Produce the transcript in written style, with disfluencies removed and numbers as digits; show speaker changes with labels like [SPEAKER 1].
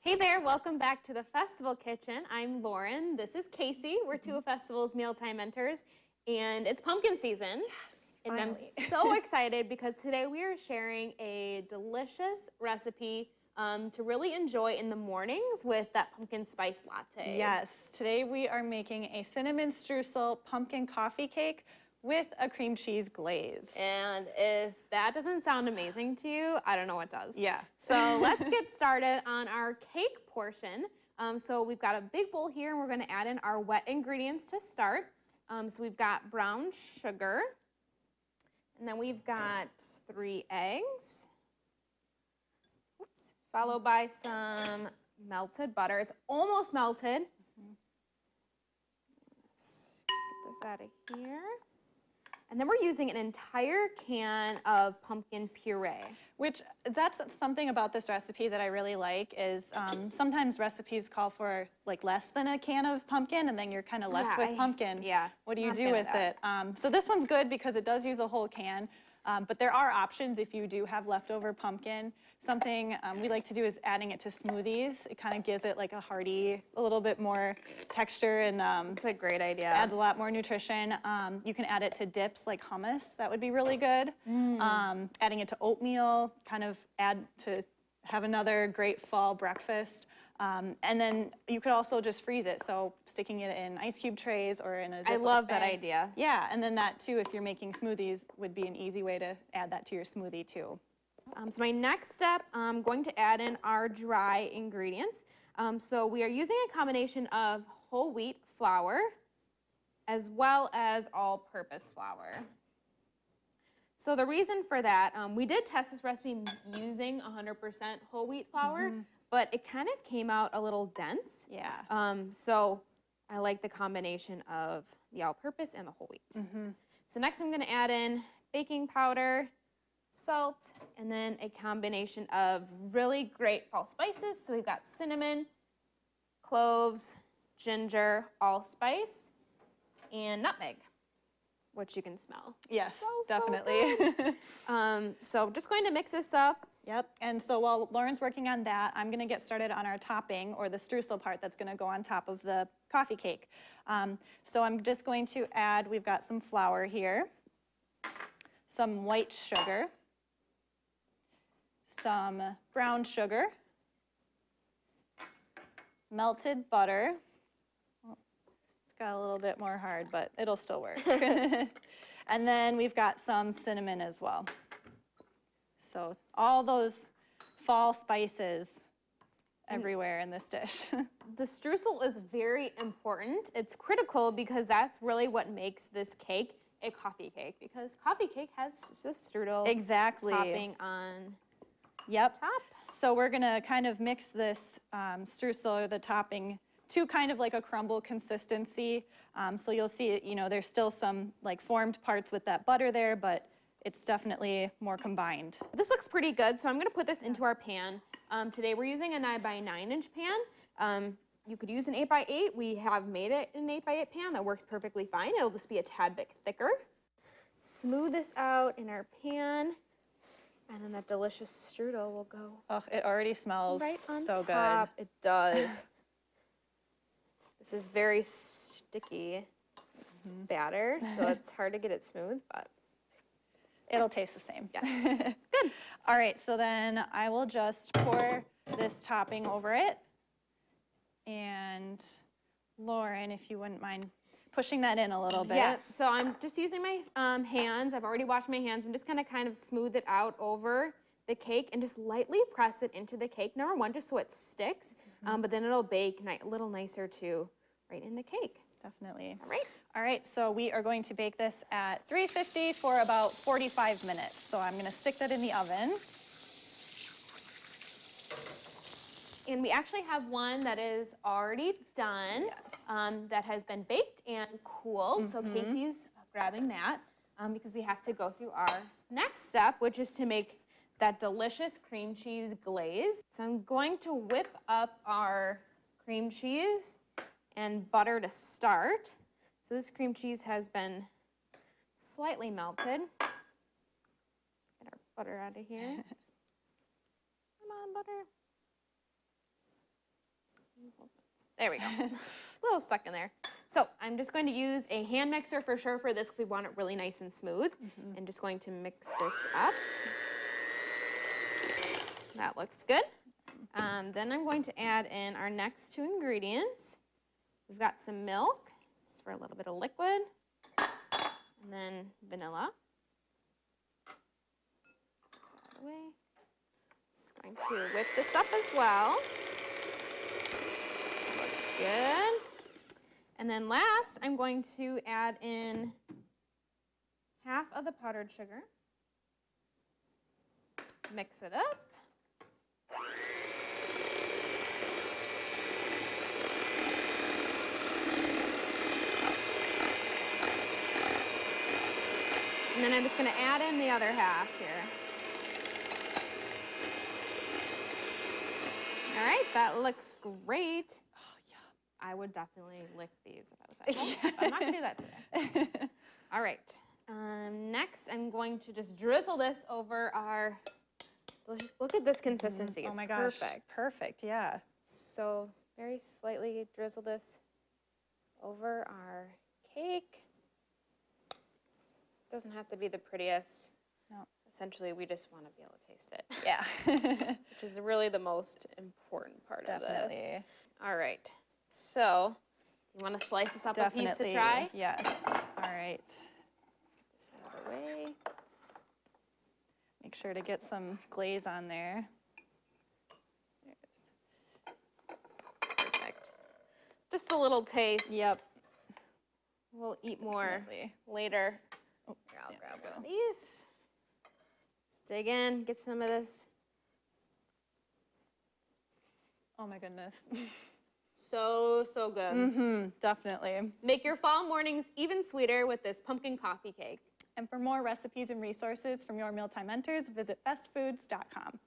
[SPEAKER 1] Hey there, welcome back to the Festival Kitchen. I'm Lauren. This is Casey. We're two of Festival's mealtime mentors, and it's pumpkin season.
[SPEAKER 2] Yes,
[SPEAKER 1] and
[SPEAKER 2] finally.
[SPEAKER 1] I'm so excited because today we are sharing a delicious recipe to really enjoy in the mornings with that pumpkin spice latte.
[SPEAKER 2] Yes, today we are making a cinnamon streusel pumpkin coffee cake with a cream cheese glaze.
[SPEAKER 1] And if that doesn't sound amazing to you, I don't know what does.
[SPEAKER 2] Yeah.
[SPEAKER 1] So let's get started on our cake portion. So we've got a big bowl here, and we're going to add in our wet ingredients to start. So we've got brown sugar, and then we've got 3 eggs, followed by some melted butter. It's almost melted. Let's get this out of here. And then we're using an entire can of pumpkin puree.
[SPEAKER 2] Which, that's something about this recipe that I really like is sometimes recipes call for like less than a can of pumpkin and then you're kind of left with pumpkin.
[SPEAKER 1] Yeah.
[SPEAKER 2] What do you do with it? So this one's good because it does use a whole can. But there are options if you do have leftover pumpkin. Something we like to do is adding it to smoothies. It kind of gives it like a hearty, a little bit more texture and
[SPEAKER 1] it's a great idea.
[SPEAKER 2] Adds a lot more nutrition. You can add it to dips like hummus. That would be really good. Adding it to oatmeal, kind of add to have another great fall breakfast. And then you could also just freeze it, so sticking it in ice cube trays or in a Ziploc
[SPEAKER 1] I love
[SPEAKER 2] bag.
[SPEAKER 1] that idea.
[SPEAKER 2] Yeah, and then that too, if you're making smoothies, would be an easy way to add that to your smoothie too.
[SPEAKER 1] So my next step, I'm going to add in our dry ingredients. So we are using a combination of whole wheat flour as well as all-purpose flour. So the reason for that, we did test this recipe using 100% whole wheat flour, but it kind of came out a little dense.
[SPEAKER 2] Yeah.
[SPEAKER 1] So I like the combination of the all-purpose and the whole wheat. So next I'm going to add in baking powder, salt, and then a combination of really great fall spices. So we've got cinnamon, cloves, ginger, allspice, and nutmeg, which you can smell.
[SPEAKER 2] Yes,
[SPEAKER 1] So
[SPEAKER 2] definitely.
[SPEAKER 1] So just going to mix this up.
[SPEAKER 2] Yep, and so while Lauren's working on that, I'm gonna get started on our topping, or the streusel part that's gonna go on top of the coffee cake. So I'm just going to add, we've got some flour here, some white sugar, some brown sugar, melted butter. It's got a little bit more hard, but it'll still work. And then we've got some cinnamon as well. So all those fall spices everywhere in this dish.
[SPEAKER 1] The streusel is very important. It's critical because that's really what makes this cake a coffee cake, because coffee cake has the strudel topping on top.
[SPEAKER 2] So we're gonna kind of mix this streusel, or the topping, to kind of like a crumble consistency. So you'll see, you know, there's still some like formed parts with that butter there, but it's definitely more combined.
[SPEAKER 1] This looks pretty good, so I'm gonna put this into our pan. Today we're using a 9x9" pan. You could use an 8x8. We have made it in an 8x8 pan. That works perfectly fine. It'll just be a tad bit thicker. Smooth this out in our pan, and then that delicious strudel will go.
[SPEAKER 2] Oh, it already smells
[SPEAKER 1] right on
[SPEAKER 2] so
[SPEAKER 1] top.
[SPEAKER 2] good.
[SPEAKER 1] It does. This is very sticky batter, so it's hard to get it smooth, but
[SPEAKER 2] it'll taste the same.
[SPEAKER 1] Yes. Good.
[SPEAKER 2] All right, so then I will just pour this topping over it. And Lauren, if you wouldn't mind pushing that in a little bit.
[SPEAKER 1] Yes, so I'm just using my hands. I've already washed my hands. I'm just gonna kind of smooth it out over the cake and just lightly press it into the cake. Number one, just so it sticks, but then it'll bake a little nicer too right in the cake.
[SPEAKER 2] Definitely.
[SPEAKER 1] All right.
[SPEAKER 2] All right, so we are going to bake this at 350 for about 45 minutes. So I'm gonna stick that in the oven.
[SPEAKER 1] And we actually have one that is already done, that has been baked and cooled. So Casey's grabbing that because we have to go through our next step, which is to make that delicious cream cheese glaze. So I'm going to whip up our cream cheese and butter to start. So this cream cheese has been slightly melted. Get our butter out of here. Come on, butter. There we go. A little stuck in there. So I'm just going to use a hand mixer for sure for this because we want it really nice and smooth. I'm just going to mix this up. That looks good. Then I'm going to add in our next 2 ingredients. We've got some milk, just for a little bit of liquid, and then vanilla. Out of the way. Just going to whip this up as well. That looks good. And then last, I'm going to add in half of the powdered sugar. Mix it up. And then I'm just going to add in the other half here. All right, that looks great.
[SPEAKER 2] Oh, yeah.
[SPEAKER 1] I would definitely lick these if I was at home. But I'm not going to do that today. All right. Next, I'm going to just drizzle this over our, just look at this consistency. It's
[SPEAKER 2] oh my gosh.
[SPEAKER 1] Perfect.
[SPEAKER 2] Perfect, yeah.
[SPEAKER 1] So very slightly drizzle this over our cake. Doesn't have to be the prettiest.
[SPEAKER 2] No.
[SPEAKER 1] Essentially, we just want to be able to taste it.
[SPEAKER 2] Yeah.
[SPEAKER 1] Which is really the most important part of this.
[SPEAKER 2] Definitely.
[SPEAKER 1] All right. So, you want to slice this up a piece to try?
[SPEAKER 2] Yes. All right.
[SPEAKER 1] Get this out of the way.
[SPEAKER 2] Make sure to get some glaze on there.
[SPEAKER 1] Perfect. Just a little taste.
[SPEAKER 2] Yep.
[SPEAKER 1] We'll eat more
[SPEAKER 2] Definitely.
[SPEAKER 1] later.
[SPEAKER 2] Oh,
[SPEAKER 1] Here, I'll grab
[SPEAKER 2] there
[SPEAKER 1] one of
[SPEAKER 2] we
[SPEAKER 1] these. Let's dig in, get some of this.
[SPEAKER 2] Oh my goodness.
[SPEAKER 1] So, so good.
[SPEAKER 2] Definitely.
[SPEAKER 1] Make your fall mornings even sweeter with this pumpkin coffee cake.
[SPEAKER 2] And for more recipes and resources from your mealtime mentors, visit bestfoods.com.